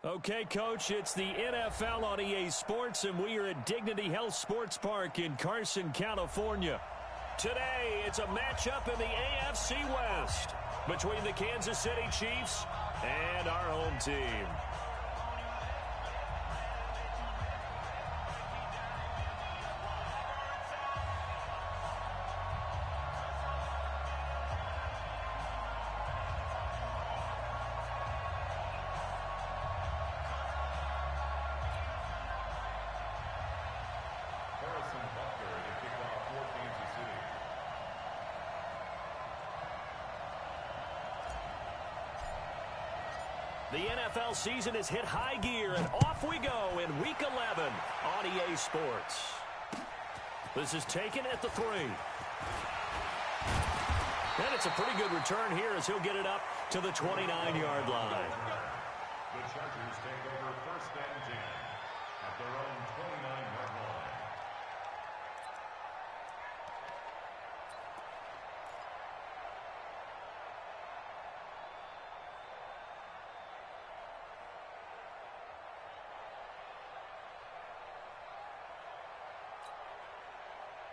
Okay, Coach, it's the NFL on EA Sports, and we are at Dignity Health Sports Park in Carson, California. Today, it's a matchup in the AFC West between the Kansas City Chiefs and our home team. The NFL season has hit high gear, and off we go in Week 11 on EA Sports. This is taken at the 3. And it's a pretty good return here as he'll get it up to the 29-yard line. The Chargers take over 1st and 10 at their own 29-yard line.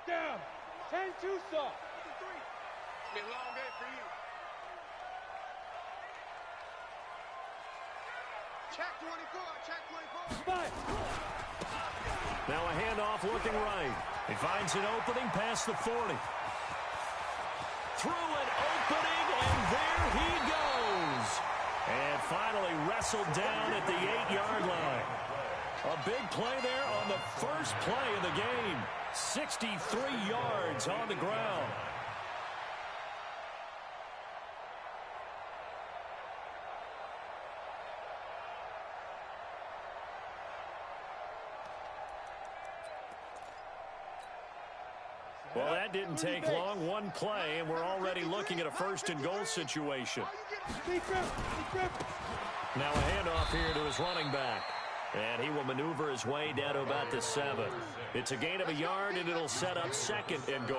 Down. 10 Tucson. Be a long day for you. Check 24. Check 24. Spike. Now a handoff looking right. He finds an opening past the 40. Through an opening, and there he goes. And finally wrestled down at the 8-yard line. A big play there on the first play of the game. 63 yards on the ground. Well, that didn't take long. One play, and we're already looking at a 1st and goal situation. Now a handoff here to his running back. And he will maneuver his way down to about the 7. It's a gain of a yard, and it'll set up 2nd and goal.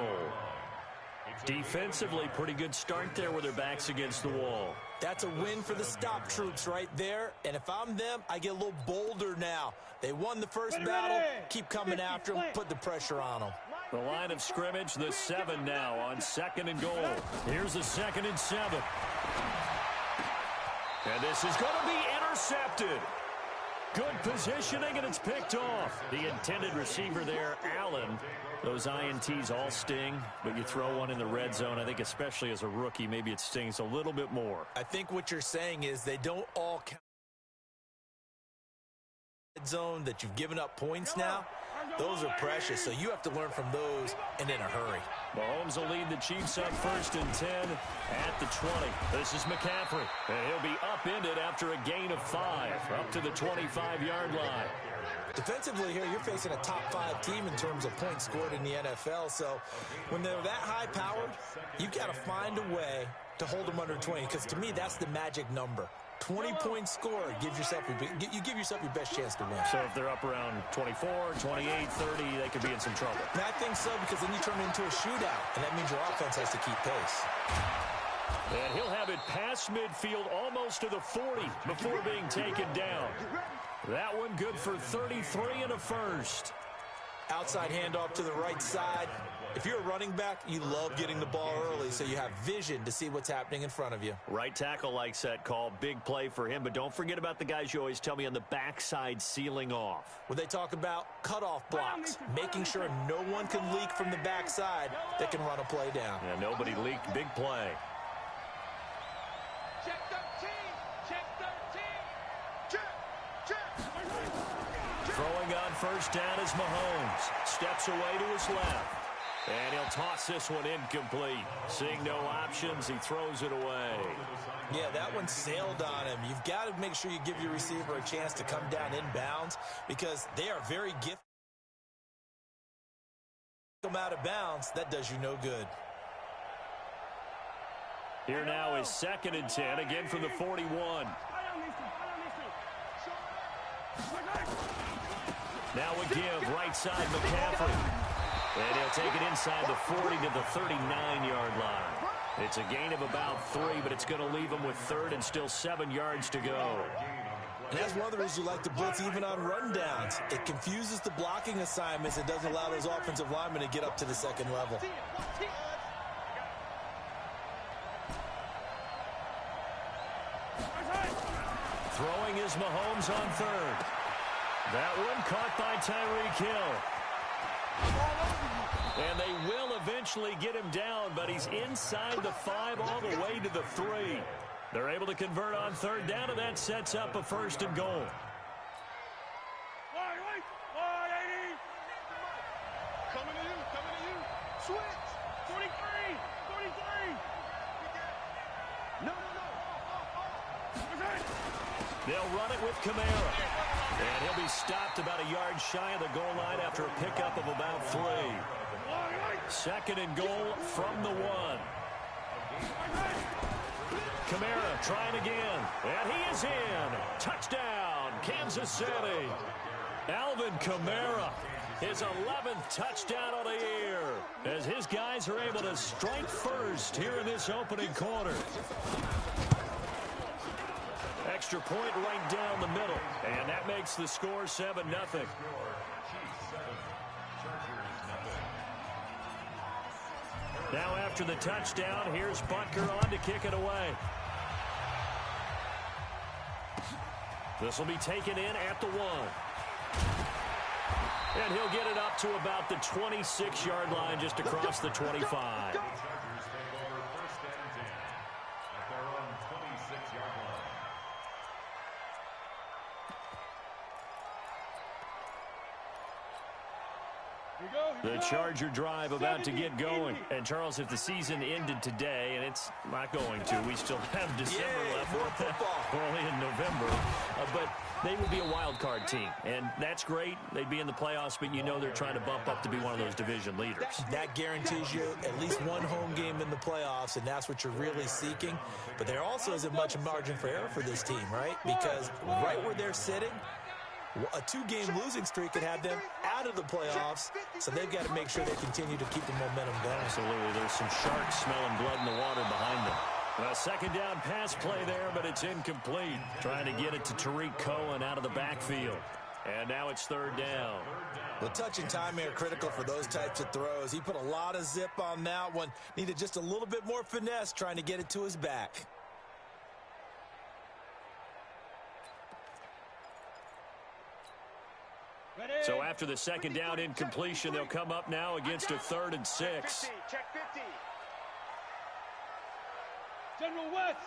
Defensively, pretty good start there with their backs against the wall. That's a win for the stop troops right there. And if I'm them, I get a little bolder now. They won the first battle. Keep coming after them. Put the pressure on them. The line of scrimmage, the 7 now on 2nd and goal. Here's the 2nd and 7. And this is going to be intercepted. Good positioning, and it's picked off. The intended receiver there, Allen. Those INTs all sting, but you throw one in the red zone. I think especially as a rookie, maybe it stings a little bit more. I think what you're saying is they don't all count red zone that you've given up points now. Those are precious, so you have to learn from those and in a hurry. Mahomes will lead the Chiefs up 1st and 10 at the 20. This is McCaffrey, and he'll be upended after a gain of 5 up to the 25-yard line. Defensively here, you're facing a top 5 team in terms of points scored in the NFL, so when they're that high-powered, you've got to find a way to hold them under 20, because to me, that's the magic number. 20-point score gives yourself you give yourself your best chance to win. So if they're up around 24, 28, 30, they could be in some trouble. And I think so, because then you turn it into a shootout, and that means your offense has to keep pace. And he'll have it past midfield almost to the 40 before being taken down. That one good for 33 and a 1st. Outside handoff to the right side. If you're a running back, you love getting the ball early so you have vision to see what's happening in front of you. Right tackle likes that call. Big play for him, but don't forget about the guys you always tell me on the backside sealing off. Well, they talk about cutoff blocks, making sure no one can leak from the backside that can run a play down. Yeah, nobody leaked. Big play. Check 13. Check 13. Check. Throwing on 1st down is Mahomes. Steps away to his left. And he'll toss this one incomplete. Seeing no options, he throws it away. Yeah, that one sailed on him. You've got to make sure you give your receiver a chance to come down inbounds because they are very gifted. Come out of bounds, that does you no good. Here now is 2nd and 10, again from the 41. Now a give, right side, McCaffrey. And he'll take it inside the 40 to the 39-yard line. It's a gain of about 3, but it's going to leave him with 3rd and still 7 yards to go. And that's one of the reasons you like to blitz even on rundowns. It confuses the blocking assignments. It doesn't allow those offensive linemen to get up to the second level. Throwing is Mahomes on third. That one caught by Tyreek Hill. And they will eventually get him down, but he's inside the 5 all the way to the 3. They're able to convert on third down, and that sets up a first and goal. Coming to you. Switch. 43. No. They'll run it with Kamara. And he'll be stopped about a yard shy of the goal line after a pickup of about 3. Second and goal from the 1. Kamara trying again. And he is in. Touchdown, Kansas City. Alvin Kamara, his 11th touchdown of the year, as his guys are able to strike first here in this opening quarter. Extra point right down the middle, and that makes the score 7-0. Now after the touchdown, here's Butker on to kick it away. This will be taken in at the 1. And he'll get it up to about the 26-yard line, just across the 25. The Charger drive about to get going. And, Charles, if the season ended today, and it's not going to, we still have December left. More football. We're only in November. But they would be a wild card team. And that's great. They'd be in the playoffs, but you know they're trying to bump up to be one of those division leaders. That guarantees you at least one home game in the playoffs, and that's what you're really seeking. But there also isn't much margin for error for this team, right? Because right where they're sitting, a 2-game losing streak could have them out of the playoffs, so they've got to make sure they continue to keep the momentum going. Absolutely. There's some sharks smelling blood in the water behind them. A second down pass play there, but it's incomplete. Trying to get it to Tariq Cohen out of the backfield. And now it's third down. The touch and timing are critical for those types of throws. He put a lot of zip on that one. Needed just a little bit more finesse trying to get it to his back. So after the second down incompletion, they'll come up now against a 3rd and 6. Check 50. General West.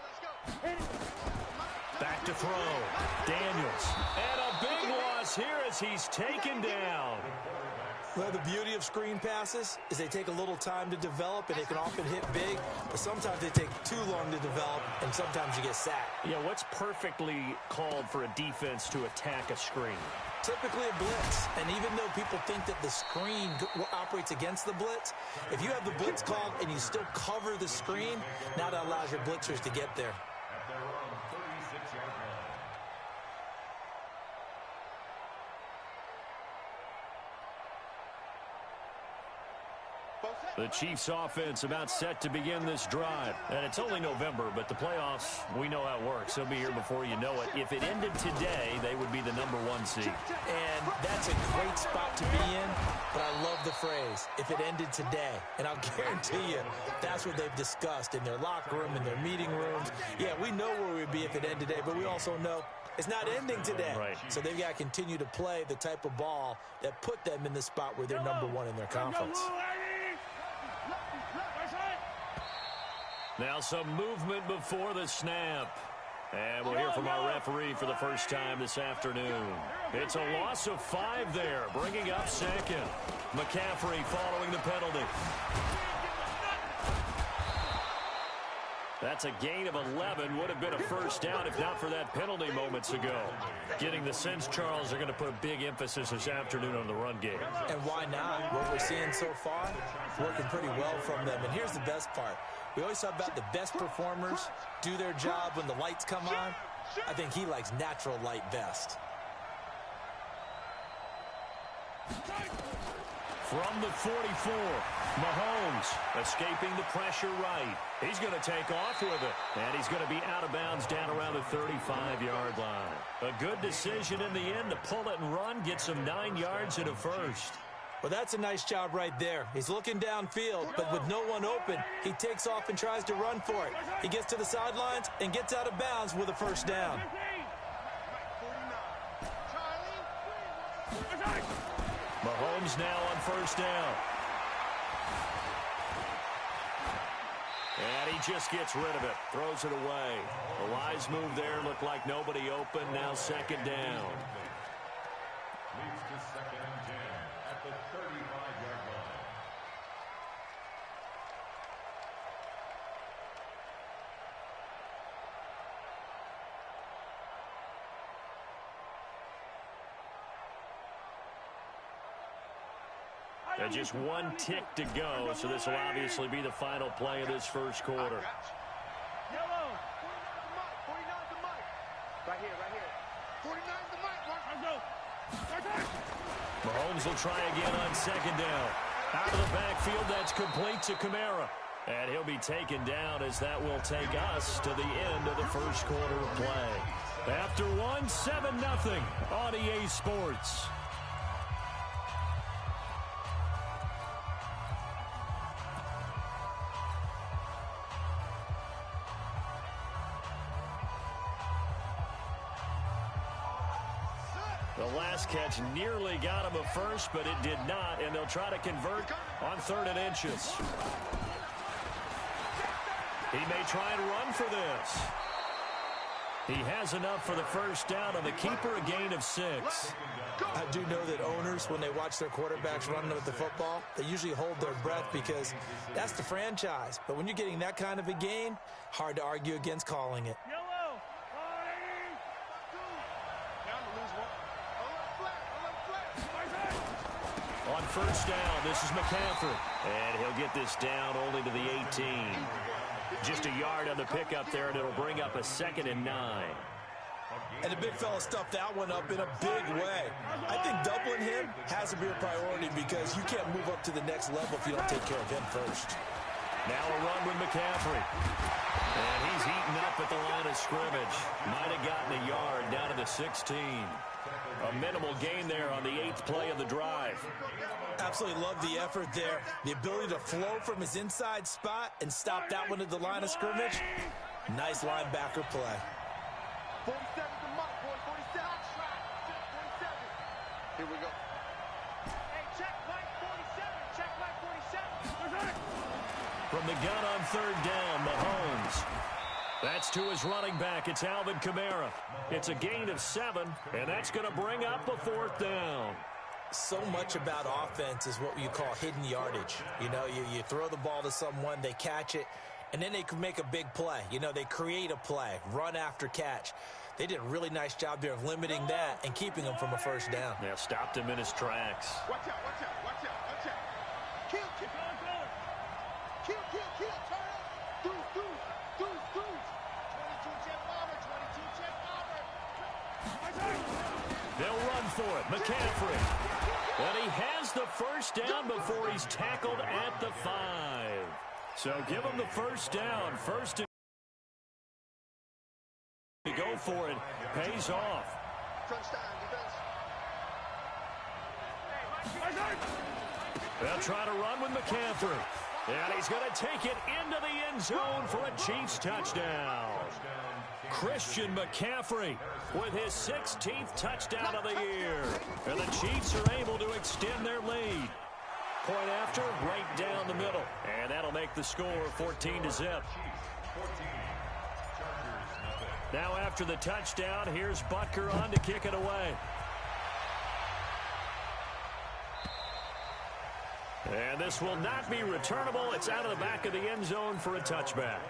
Let's go. Back to throw. Daniels. And a big loss here as he's taken down. Well, the beauty of screen passes is they take a little time to develop, and they can often hit big, but sometimes they take too long to develop, and sometimes you get sacked. Yeah, what's perfectly called for a defense to attack a screen? Typically a blitz, and even though people think that the screen operates against the blitz, if you have the blitz called and you still cover the screen, now that allows your blitzers to get there. The Chiefs offense about set to begin this drive. And it's only November, but the playoffs, we know how it works. They'll be here before you know it. If it ended today, they would be the #1 seed. And that's a great spot to be in, but I love the phrase, if it ended today. And I'll guarantee you, that's what they've discussed in their locker room, in their meeting rooms. Yeah, we know where we'd be if it ended today, but we also know it's not ending today. Right. So they've got to continue to play the type of ball that put them in the spot where they're #1 in their conference. Now some movement before the snap. And we'll hear from our referee for the first time this afternoon. It's a loss of 5 there, bringing up second. McCaffrey following the penalty. That's a gain of 11. Would have been a first down if not for that penalty moments ago. Getting the sense, Charles, they're going to put a big emphasis this afternoon on the run game. And why not? What we're seeing so far, working pretty well from them. And here's the best part. We always talk about the best performers do their job when the lights come on. I think he likes natural light best. From the 44, Mahomes escaping the pressure right. He's going to take off with it, and he's going to be out of bounds down around the 35-yard line. A good decision in the end to pull it and run, get some 9 yards and a first. Well, that's a nice job right there. He's looking downfield, but with no one open, he takes off and tries to run for it. He gets to the sidelines and gets out of bounds with a first down. Mahomes now on first down. And he just gets rid of it. Throws it away. A wise move there. Looked like nobody open. Now second down. Leads to second and 10 at the 35-yard line. And just one tick to go, so this will obviously be the final play of this first quarter. Yellow. 49's the mic. Right here, right here. 49's the mic, Mark. Mahomes will try again on second down. Out of the backfield, that's complete to Kamara. And he'll be taken down as that will take us to the end of the first quarter of play. After one, 7-0 on EA Sports. The last catch nearly got him a first, but it did not, and they'll try to convert on 3rd and inches. He may try and run for this. He has enough for the first down on the keeper, a gain of 6. I do know that owners, when they watch their quarterbacks running with the football, they usually hold their breath because that's the franchise. But when you're getting that kind of a gain, hard to argue against calling it. On first down, this is McCaffrey. And he'll get this down only to the 18. Just a yard on the pickup there, and it'll bring up a 2nd and 9. And the big fella stuffed that one up in a big way. I think doubling him has to be a priority because you can't move up to the next level if you don't take care of him first. Now a run with McCaffrey. And he's eaten up at the line of scrimmage. Might have gotten a yard down to the 16. A minimal gain there on the 8th play of the drive. Absolutely love the effort there. The ability to flow from his inside spot and stop that one at the line of scrimmage. Nice linebacker play. 47's the mark, boy. 47. 47. Here we go. Hey, check Mike 47. Check Mike 47. From the gun on 3rd down, Mahomes. That's to his running back. It's Alvin Kamara. It's a gain of 7, and that's going to bring up a 4th down. So much about offense is what you call hidden yardage. You know, you throw the ball to someone, they catch it, and then they can make a big play. You know, they create a play, run after catch. They did a really nice job there of limiting that and keeping him from a first down. Yeah, stopped him in his tracks. Watch out, watch out, watch out, watch out. Kill, kill. Kill, kill, kill. Turn up. Deuce. 22 check bomber, 22 check bomber. They'll run for it. McCaffrey. And he has the first down before he's tackled at the 5. So give him the first down. First to go for it. Pays off. Crunch time, defense. They'll try to run with McCaffrey. And he's going to take it into the end zone for a Chiefs touchdown. Christian McCaffrey with his 16th touchdown of the year. And the Chiefs are able to extend their lead. Point after, right down the middle. And that'll make the score 14-0. Now after the touchdown, here's Butker on to kick it away. And this will not be returnable. It's out of the back of the end zone for a touchback.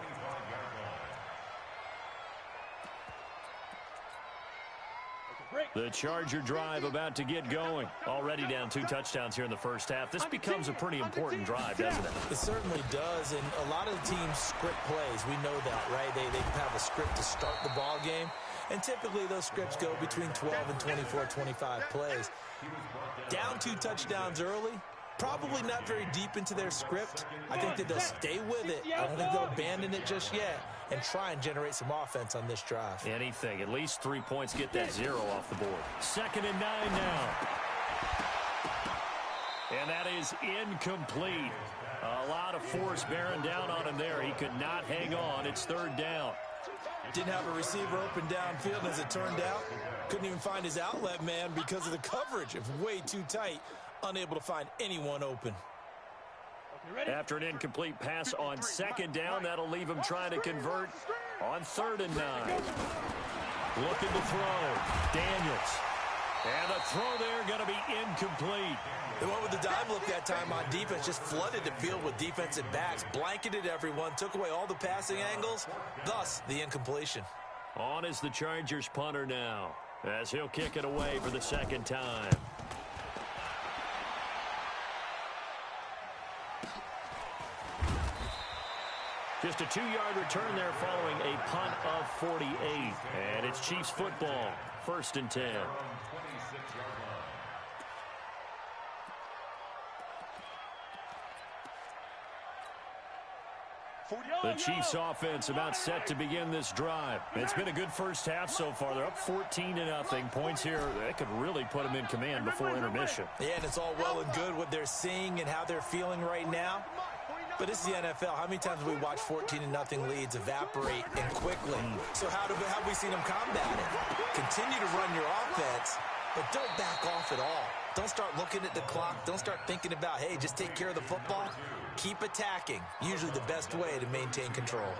The Charger drive about to get going. Already down 2 touchdowns here in the first half. This becomes a pretty important drive, doesn't it? It certainly does, and a lot of the teams script plays. We know that, right? They have a script to start the ball game, and typically those scripts go between 12 and 24, 25 plays. Down 2 touchdowns early, Probably not very deep into their script. I think that they'll stay with it. I don't think they'll abandon it just yet and try and generate some offense on this drive. Anything. At least 3 points. Get that 0 off the board. 2nd and 9 now. And that is incomplete. A lot of force bearing down on him there. He could not hang on. It's 3rd down. Didn't have a receiver open downfield, as it turned out. Couldn't even find his outlet man because of the coverage. It was way too tight. Unable to find anyone open. After an incomplete pass on 2nd down, that'll leave him trying to convert on 3rd and 9. Looking to throw. Daniels. And the throw there going to be incomplete. They went with the dime look that time on defense, just flooded the field with defensive backs, blanketed everyone, took away all the passing angles, thus the incompletion. On is the Chargers punter now, as he'll kick it away for the 2nd time. Just a 2-yard return there following a punt of 48. And it's Chiefs football, 1st and 10. The Chiefs offense about set to begin this drive. It's been a good first half so far. They're up 14-0. Points here, that could really put them in command before intermission. Yeah, and it's all well and good what they're seeing and how they're feeling right now. But it's the NFL. How many times have we watched 14-0 leads evaporate and quickly? So how have we seen them combat it? Continue to run your offense, but don't back off at all. Don't start looking at the clock. Don't start thinking about, hey, just take care of the football. Keep attacking. Usually the best way to maintain control.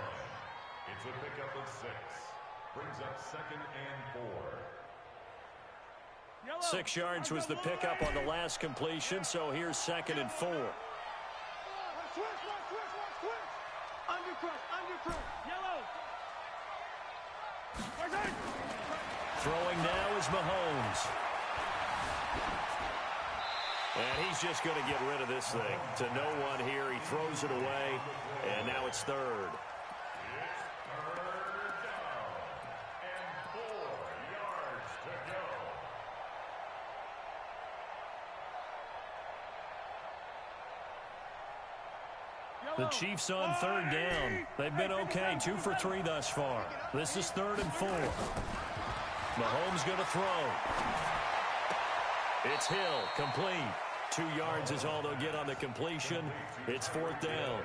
It's a pickup of 6. Brings up 2nd and 4. 6 yards was the pickup on the last completion, so here's 2nd and 4. Throwing now is Mahomes. And he's just going to get rid of this thing. To no one here. He throws it away. And now it's 3rd. It's 3rd down. And 4 yards to go. The Chiefs on 3rd down. They've been okay. 2 for 3 thus far. This is 3rd and 4. Mahomes going to throw. It's Hill, complete. 2 yards is all they'll get on the completion. It's 4th down.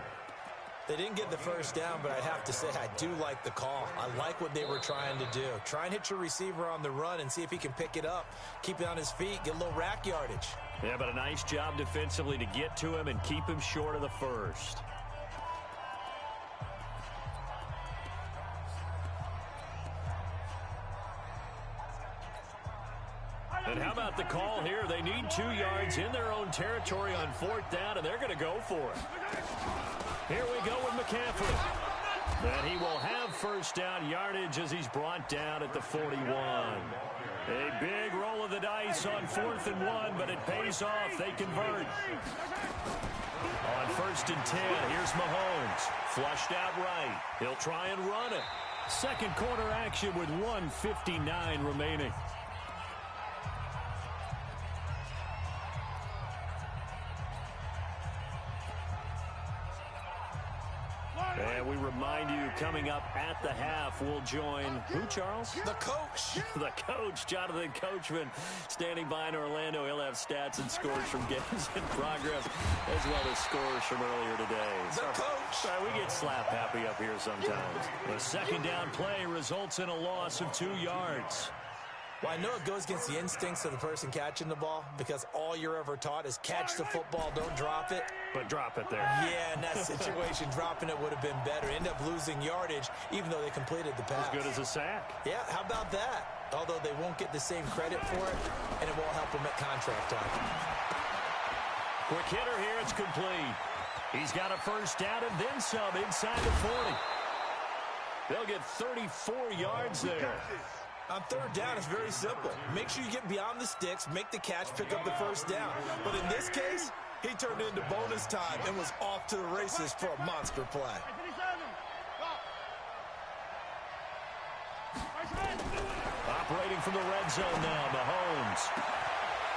They didn't get the first down, but I have to say I do like the call. I like what they were trying to do. Try and hit your receiver on the run and see if he can pick it up. Keep it on his feet, get a little rack yardage. Yeah, but a nice job defensively to get to him and keep him short of the first. And how about the call here? They need 2 yards in their own territory on 4th down, and they're going to go for it. Here we go with McCaffrey. And he will have 1st down yardage as he's brought down at the 41. A big roll of the dice on 4th and 1, but it pays off. They convert. On 1st and 10, here's Mahomes. Flushed out right. He'll try and run it. 2nd quarter action with 1:59 remaining. And we remind you, coming up at the half, we'll join who, Charles? The coach. The coach, Jonathan Coachman, standing by in Orlando. He'll have stats and scores from games in progress, as well as scores from earlier today. The coach. We get slap happy up here sometimes. The 2nd down play results in a loss of 2 yards. Well, I know it goes against the instincts of the person catching the ball because all you're ever taught is catch the football, don't drop it. But drop it there. Yeah, in that situation, dropping it would have been better. End up losing yardage, even though they completed the pass. As good as a sack. Yeah, how about that? Although they won't get the same credit for it, and it won't help them at contract time. Quick hitter here, it's complete. He's got a 1st down and then some inside the 40. They'll get 34 yards there. On 3rd down, it's very simple. Make sure you get beyond the sticks, make the catch, pick up the 1st down. But in this case, he turned into bonus time and was off to the races for a monster play. Operating from the red zone now, Mahomes.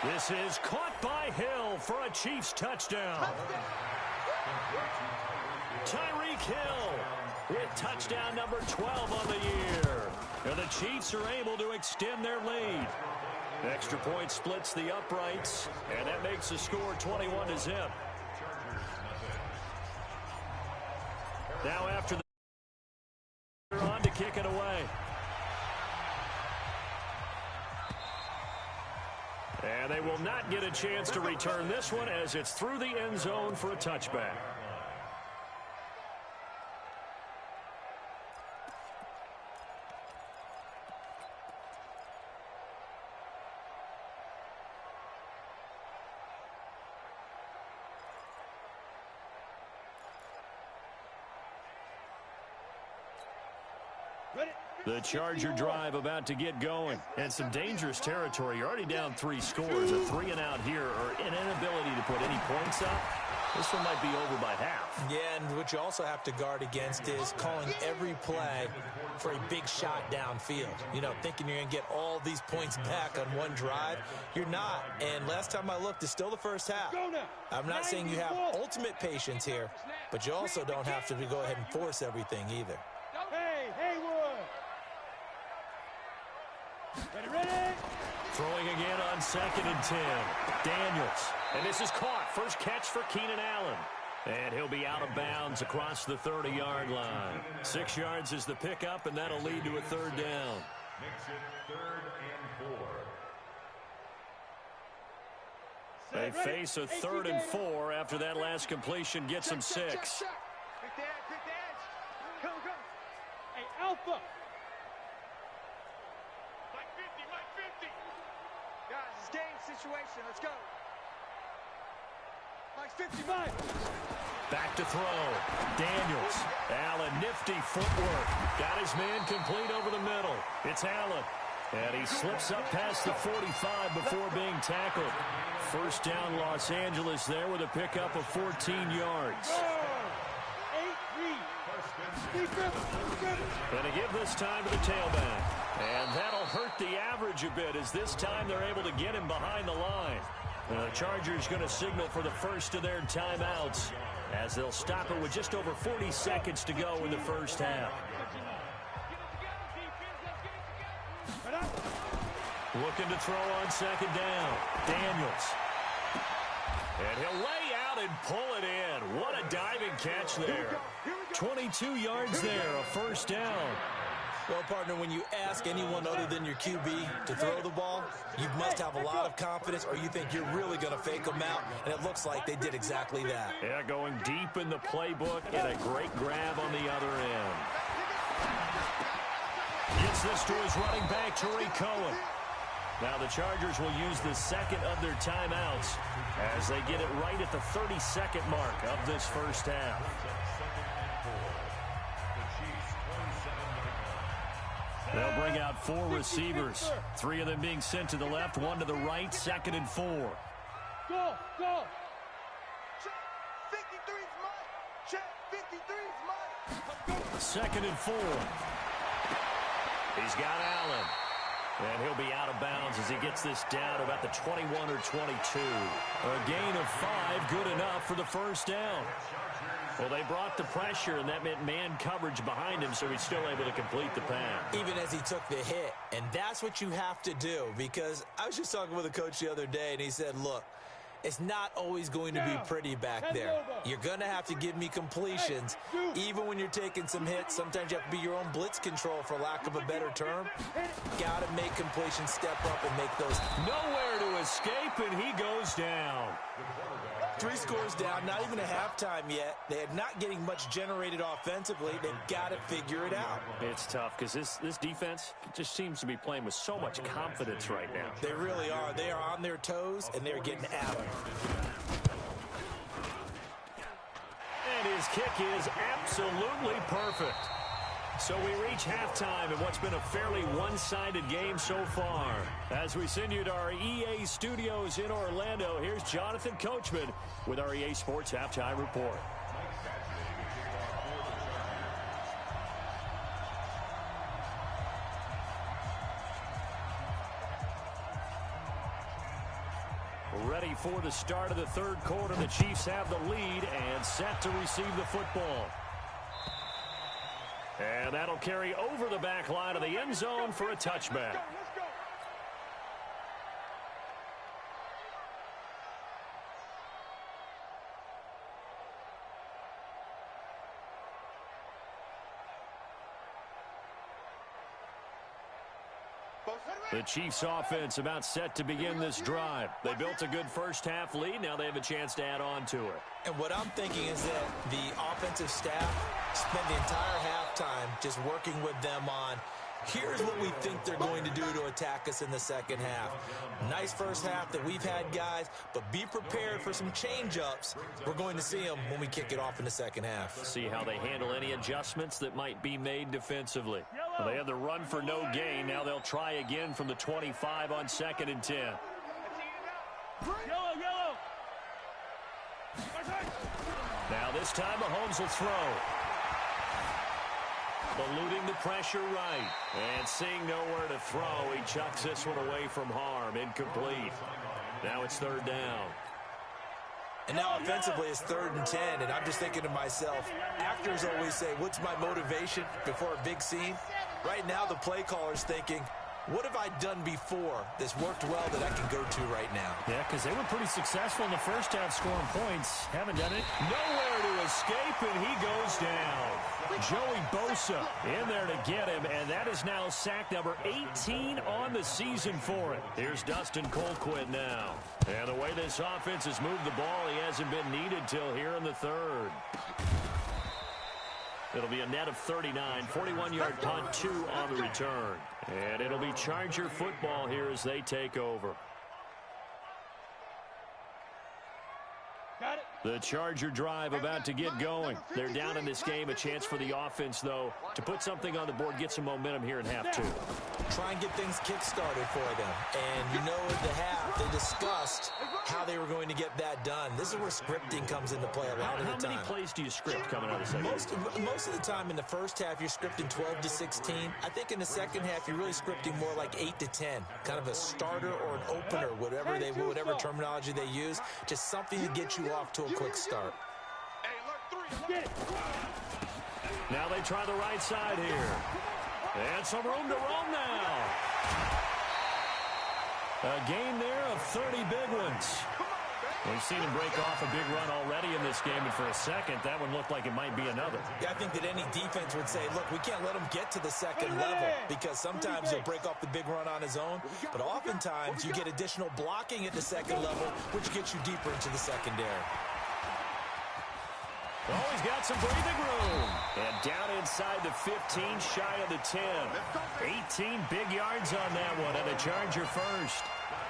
This is caught by Hill for a Chiefs touchdown. Tyreek Hill with touchdown number 12 on the year. And the Chiefs are able to extend their lead. Extra point splits the uprights, and that makes the score 21-0. Now after the on to kick it away. And they will not get a chance to return this one as it's through the end zone for a touchback. The Charger drive about to get going. And some dangerous territory. You're already down 3 scores. A 3-and-out here or an inability to put any points up. This one might be over by half. Yeah, and what you also have to guard against is calling every play for a big shot downfield. You know, thinking you're going to get all these points back on one drive. You're not. And last time I looked, it's still the first half. I'm not saying you have ultimate patience here, but you also don't have to go ahead and force everything either. Hey, Haywood! Ready? Throwing again on 2nd and 10. Daniels. And this is caught. First catch for Keenan Allen. And he'll be out of bounds across the 30-yard line. 6 yards is the pickup, and that'll lead to a 3rd down. Makes it 3rd and 4. They face a 3rd and 4 after that last completion gets them 6. Quick the edge. Go. Hey, Alpha! Mike 50. Guys, it's game situation. Let's go. Mike's 55. Back to throw. Daniels. Allen, nifty footwork. Got his man complete over the middle. It's Allen. And he slips up past the 45 before being tackled. First down, Los Angeles there with a pickup of 14 yards. 8-3. Going to give this time to the tailback. And that'll hurt the average a bit as this time they're able to get him behind the line. The Chargers going to signal for the first of their timeouts as they'll stop it with just over 40 seconds to go in the first half. Looking to throw on 2nd down. Daniels. And he'll lay out and pull it in. What a diving catch there. 22 yards there, a first down. Well, partner, when you ask anyone other than your QB to throw the ball, you must have a lot of confidence or you think you're really going to fake them out, and it looks like they did exactly that. Yeah, going deep in the playbook and a great grab on the other end. Gets this to his running back, Tariq Cohen. Now the Chargers will use the second of their timeouts as they get it right at the 30-second mark of this first half. They'll bring out 4 receivers. 3 of them being sent to the left, 1 to the right, 2nd and 4. Go! 53's mine. Check. 53's mine. 2nd and 4. He's got Allen. And he'll be out of bounds as he gets this down about the 21 or 22. A gain of 5, good enough for the first down. Well, they brought the pressure, and that meant man coverage behind him, so he's still able to complete the pass. Even as he took the hit. And that's what you have to do, because I was just talking with a coach the other day, and he said, look, it's not always going to be pretty back there. You're going to have to give me completions. Even when you're taking some hits, sometimes you have to be your own blitz control, for lack of a better term. Got to make completions, step up, and make those. Nowhere to escape, and he goes down. 3 scores down, not even a halftime yet. They're not getting much generated offensively. They've got to figure it out. It's tough because this defense just seems to be playing with so much confidence right now. They really are. They are on their toes, and they're getting at them. And his kick is absolutely perfect. So we reach halftime in what's been a fairly one-sided game so far. As we send you to our EA studios in Orlando, here's Jonathan Coachman with our EA Sports Halftime Report. before the start of the third quarter. The Chiefs have the lead and set to receive the football. And that'll carry over the back line of the end zone for a touchback. The Chiefs offense about set to begin this drive. They built a good first half lead. Now they have a chance to add on to it. And what I'm thinking is that the offensive staff spent the entire halftime just working with them on, here's what we think they're going to do to attack us in the second half. Nice first half that we've had, guys, but be prepared for some change-ups. We're going to see them when we kick it off in the second half. See how they handle any adjustments that might be made defensively. Well, they had the run for no gain. Now they'll try again from the 25 on 2nd and 10. Yellow. Now this time Mahomes will throw. Eluding the pressure right. And seeing nowhere to throw, he chucks this one away from harm. Incomplete. Now it's 3rd down. And now offensively it's 3rd and 10, and I'm just thinking to myself, actors always say, what's my motivation before a big scene? Right now the play caller's thinking, what have I done before that's worked well that I can go to right now? Yeah, because they were pretty successful in the first half scoring points. Haven't done it. Nowhere to escape, and he goes down. Joey Bosa in there to get him, and that is now sack number 18 on the season for it. Here's Dustin Colquitt now. And the way this offense has moved the ball, he hasn't been needed till here in the 3rd. It'll be a net of 39, 41-yard punt, 2 on the return. And it'll be Charger football here as they take over. Got it. The Charger drive about to get going. They're down in this game. A chance for the offense, though, to put something on the board, get some momentum here in half 2. Try and get things kick-started for them. And you know at the half, they discussed how they were going to get that done. This is where scripting comes into play a lot of the time. How many plays do you script coming out of the second? Most of the time in the first half, you're scripting 12 to 16. I think in the second half, you're really scripting more like 8 to 10. Kind of a starter or an opener, whatever terminology they use. Just something to get you off to a quick start. Now they try the right side here. And some room to roam now. A gain there of 30 big ones. We've seen him break off a big run already in this game, and for a second, that one looked like it might be another. Yeah, I think that any defense would say, look, we can't let him get to the second level, because sometimes he'll break off the big run on his own, but oftentimes you get additional blocking at the second level, which gets you deeper into the secondary. Oh, he's got some breathing room. And down inside the 15, shy of the 10. 18 big yards on that one, and a Charger first.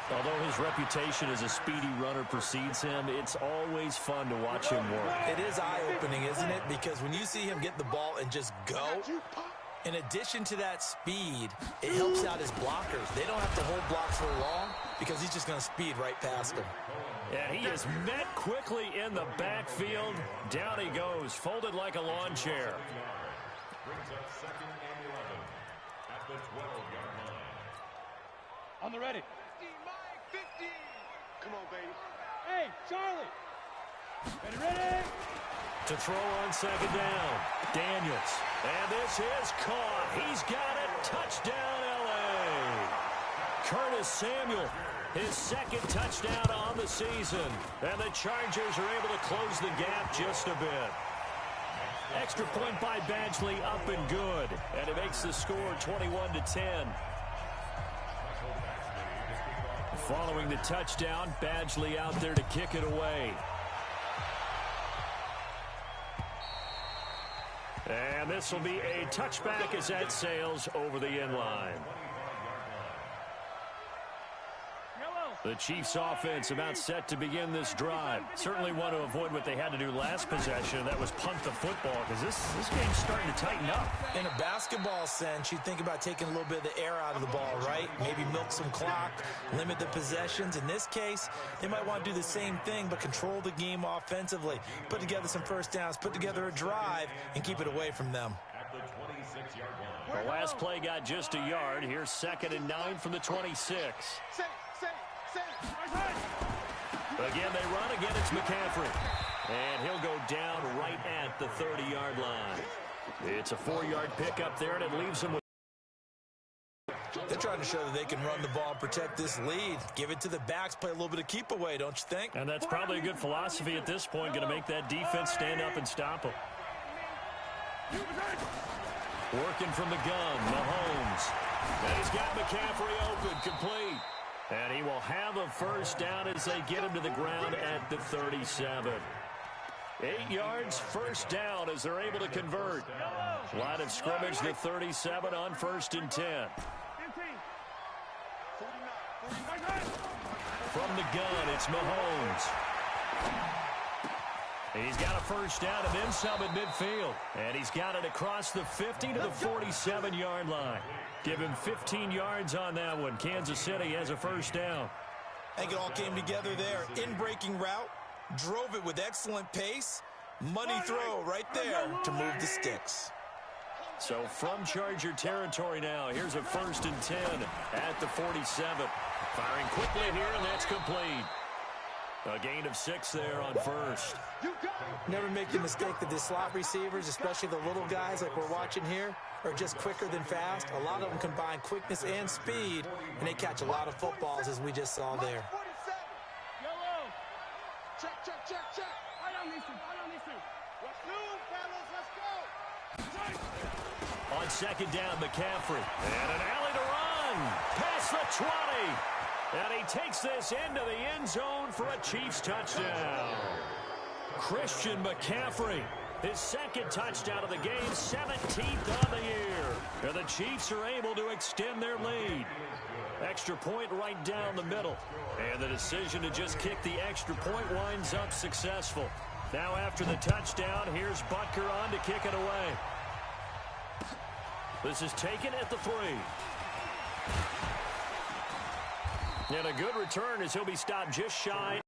Although his reputation as a speedy runner precedes him, it's always fun to watch him work. It is eye-opening, isn't it? Because when you see him get the ball and just go, in addition to that speed, it helps out his blockers. They don't have to hold blocks for long because he's just going to speed right past them. And he is met quickly in the backfield. Down he goes, folded like a lawn chair. Brings up 2nd and 11 at the 12-yard line. On the ready. 50. Come on, baby. Hey, Charlie. Ready. To throw on 2nd down. Daniels. And this is caught. He's got it. Touchdown, L.A. Curtis Samuel. His 2nd touchdown on the season. And the Chargers are able to close the gap just a bit. Extra point by Badgley up and good. And it makes the score 21-10. Following the touchdown, Badgley out there to kick it away. And this will be a touchback as that sails over the end line. The Chiefs offense about set to begin this drive. Certainly want to avoid what they had to do last possession. That was punt the football, because this game's starting to tighten up. In a basketball sense, you think about taking a little bit of the air out of the ball, right? Maybe milk some clock, limit the possessions. In this case, they might want to do the same thing, but control the game offensively. Put together some first downs, put together a drive, and keep it away from them. At the 26-yard line. The last play got just a yard. Here's 2nd and 9 from the 26. Say. Again, they run. Again, it's McCaffrey. And he'll go down right at the 30-yard line. It's a 4-yard pickup there, and it leaves him with. They're trying to show that they can run the ball and protect this lead. Give it to the backs, play a little bit of keep away, don't you think? And that's probably a good philosophy at this point, going to make that defense stand up and stop them. Working from the gun, Mahomes. And he's got McCaffrey open, complete. And he will have a first down as they get him to the ground at the 37. 8 yards, first down as they're able to convert. Line of scrimmage, the 37 on 1st and 10. From the gun, it's Mahomes. He's got a first down and then some at midfield. And he's got it across the 50 to the 47-yard line. Give him 15 yards on that one. Kansas City has a first down. I think it all came together there. In-breaking route, drove it with excellent pace. Money throw right there to move the sticks. So from Charger territory now, here's a 1st and 10 at the 47. Firing quickly here, and that's complete. A gain of 6 there on first. Never make the mistake that the slot receivers, especially the little guys like we're watching here, are just quicker than fast. A lot of them combine quickness and speed, and they catch a lot of footballs, as we just saw there. Check, check, check, check. I don't listen. Let's move, fellas. Let's go. On second down, McCaffrey. And an alley to run. Past the 20. And he takes this into the end zone for a Chiefs touchdown. Christian McCaffrey, his second touchdown of the game, 17th on the year. And the Chiefs are able to extend their lead. Extra point right down the middle. And the decision to just kick the extra point winds up successful. Now after the touchdown, here's Butker on to kick it away. This is taken at the 3. And a good return as he'll be stopped just shy.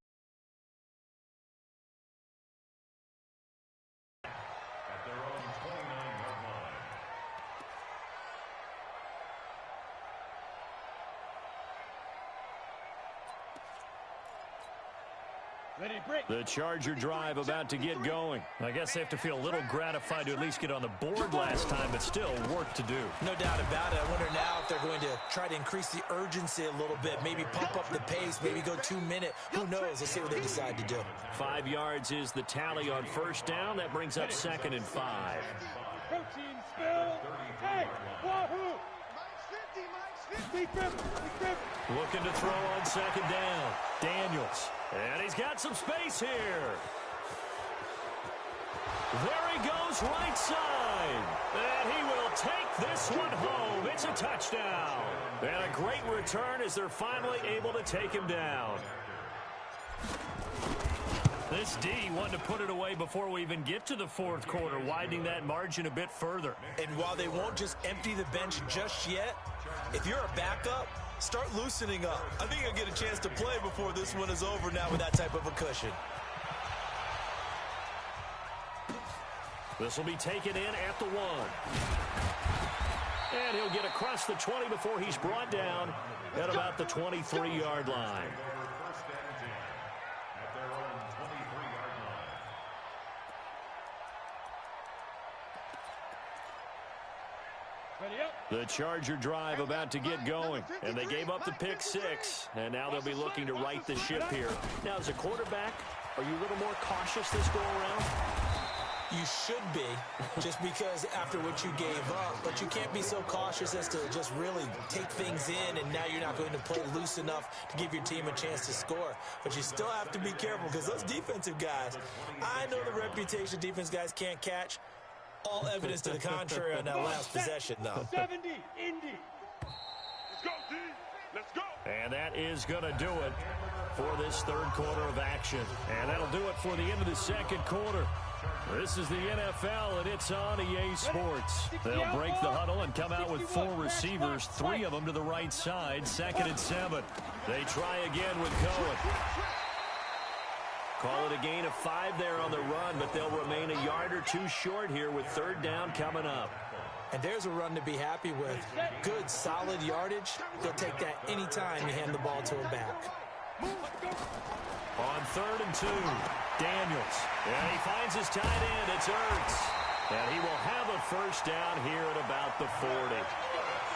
At their own 29-yard line. Ready, break. The Charger drive about to get going. I guess they have to feel a little gratified to at least get on the board last time, but still work to do. No doubt about it. I wonder now if they're going to try to increase the urgency a little bit, maybe pump up the pace, maybe go 2-minute. Who knows? Let's see what they decide to do. 5 yards is the tally on first down. That brings up 2nd and 5. Protein spill. Hey, wahoo. Mike's 50. Big grip. Looking to throw on second down. Daniels. And he's got some space here. There he goes right side. And he will take this one home. It's a touchdown. And a great return as they're finally able to take him down. This D wanted to put it away before we even get to the 4th quarter, widening that margin a bit further. And while they won't just empty the bench just yet, if you're a backup, start loosening up. I think you'll get a chance to play before this one is over now with that type of a cushion. This will be taken in at the 1. And he'll get across the 20 before he's brought down at about the 23-yard line. First and 10 at their own 23-yard line. Ready up. The Charger drive about to get going, and they gave up the pick 6, and now they'll be looking to right the ship here. Now, as a quarterback, are you a little more cautious this go-around? You should be, just because after what you gave up, but you can't be so cautious as to just really take things in, and now you're not going to play loose enough to give your team a chance to score. But you still have to be careful, because those defensive guys, I know the reputation defense guys can't catch. All evidence to the contrary on that last possession, though. 70, Indy. Let's go, D. Let's go. And that is going to do it for this 3rd quarter of action. And that'll do it for the end of the 2nd quarter. This is the NFL, and it's on EA Sports. They'll break the huddle and come out with 4 receivers, 3 of them to the right side, 2nd and 7. They try again with Cohen. Call it a gain of 5 there on the run, but they'll remain a yard or 2 short here with 3rd down coming up. And there's a run to be happy with. Good, solid yardage. They'll take that anytime you hand the ball to a back. On 3rd and 2, Daniels. And he finds his tight end. It's Ertz. And he will have a first down here at about the 40.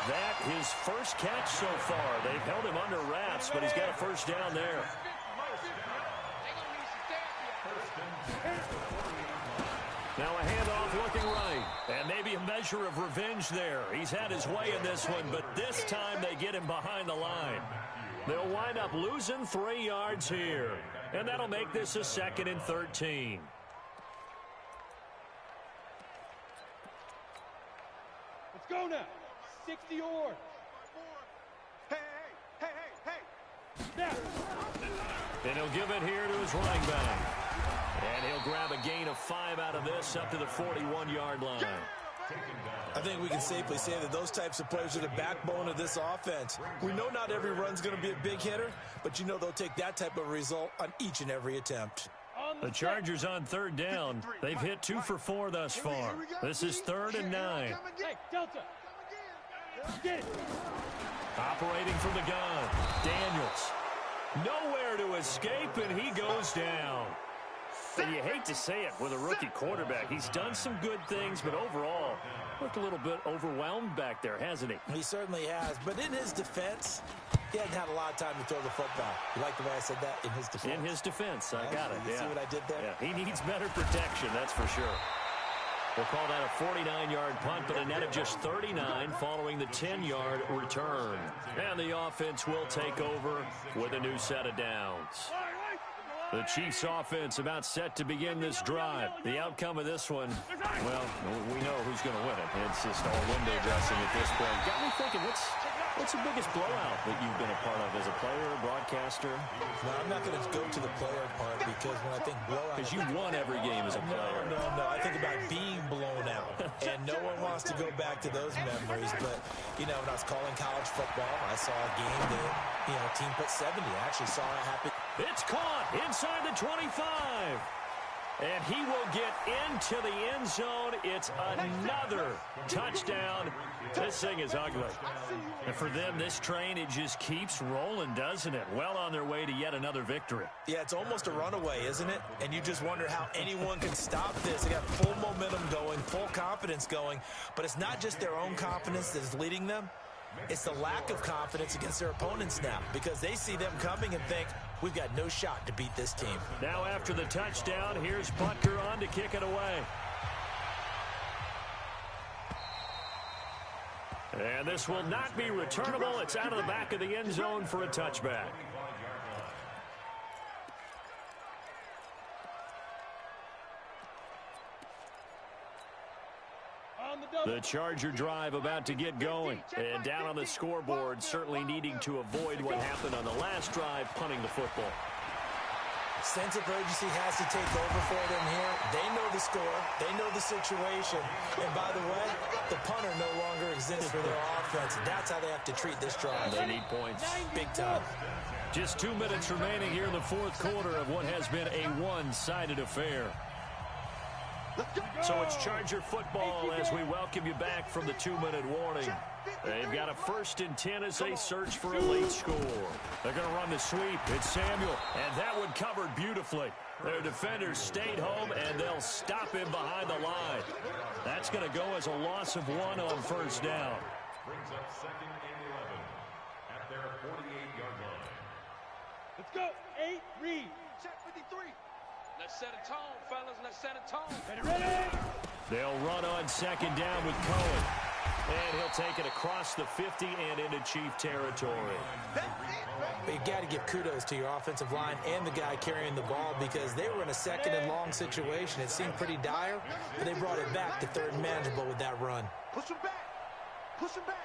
That his first catch so far. They've held him under wraps, but he's got a first down there. Now a handoff looking right. And maybe a measure of revenge there. He's had his way in this one, but this time they get him behind the line. They'll wind up losing 3 yards here. And that'll make this a 2nd and 13. Let's go now. 60 yards. Hey, hey, hey, hey, hey. Now. And he'll give it here to his running back. And he'll grab a gain of 5 out of this up to the 41-yard line. I think we can safely say that those types of players are the backbone of this offense. We know not every run's going to be a big hitter, but you know they'll take that type of result on each and every attempt. The Chargers on 3rd down. They've hit 2 for 4 thus far. This is 3rd and 9. Hey, Delta. Get it. Operating from the gun. Daniels. Nowhere to escape, and he goes down. And you hate to say it with a rookie quarterback. He's done some good things, but overall, looked a little bit overwhelmed back there, hasn't he? He certainly has. But in his defense, he hadn't had a lot of time to throw the football. You like the way I said that? In his defense. In his defense. I got it. You see what I did there? Yeah, he needs better protection, that's for sure. We'll call that a 49-yard punt, but a net of just 39 following the 10-yard return. And the offense will take over with a new set of downs. The Chiefs offense about set to begin this drive. The outcome of this one, well, we know who's going to win it. It's just all window dressing at this point. Got me thinking, what's the biggest blowout that you've been a part of as a player, broadcaster? No, I'm not going to go to the player part because when I think blowout... Because you won every game as a player. No. I think about being blown out. And no one wants to go back to those memories. But, you know, when I was calling college football, I saw a game that, you know, a team put 70. I actually saw it happen. It's caught inside the 25. And he will get into the end zone. It's another touchdown. This thing is ugly. And for them, this train, it just keeps rolling, doesn't it? Well on their way to yet another victory. Yeah, it's almost a runaway, isn't it? And you just wonder how anyone can stop this. They got full momentum going, full confidence going. But it's not just their own confidence that is leading them. It's the lack of confidence against their opponents now because they see them coming and think, we've got no shot to beat this team. Now after the touchdown, here's Butker on to kick it away. And this will not be returnable. It's out of the back of the end zone for a touchback. The Charger drive about to get going. And down on the scoreboard, certainly needing to avoid what happened on the last drive, punting the football. Sense of urgency has to take over for them here. They know the score. They know the situation. And by the way, the punter no longer exists for their offense. That's how they have to treat this drive. They need points. Big time. Just 2 minutes remaining here in the fourth quarter of what has been a one-sided affair. So it's Charger football as we welcome you back from the 2-minute warning. They've got a 1st and 10 as they search for a late score. They're going to run the sweep. It's Samuel, and that one covered beautifully. Their defenders stayed home, and they'll stop him behind the line. That's going to go as a loss of 1 on first down. Brings up 2nd and 11 at their 48-yard line. Let's go. 8, read. Check 53. Let's set a tone, fellas. Let's set a tone. Ready? They'll run on 2nd down with Cohen. And he'll take it across the 50 and into Chief territory. But you got to give kudos to your offensive line and the guy carrying the ball because they were in a 2nd and long situation. It seemed pretty dire, but they brought it back to 3rd and manageable with that run. Push him back. Push him back.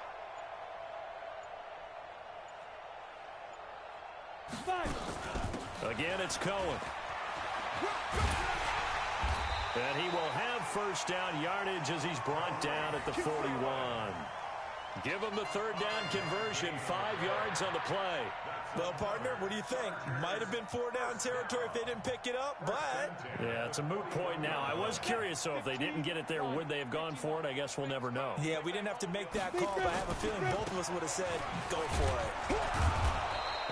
5. Again, it's Cohen. And he will have first down yardage as he's brought down at the 41. Give him the 3rd down conversion, 5 yards on the play. Well, partner, what do you think? Might have been 4 down territory if they didn't pick it up, but... Yeah, it's a moot point now. I was curious, so if they didn't get it there, would they have gone for it? I guess we'll never know. Yeah, we didn't have to make that call, but I have a feeling both of us would have said, go for it.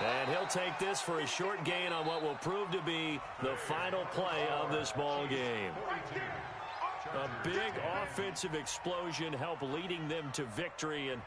And he'll take this for a short gain on what will prove to be the final play of this ball game. A big offensive explosion helped leading them to victory, and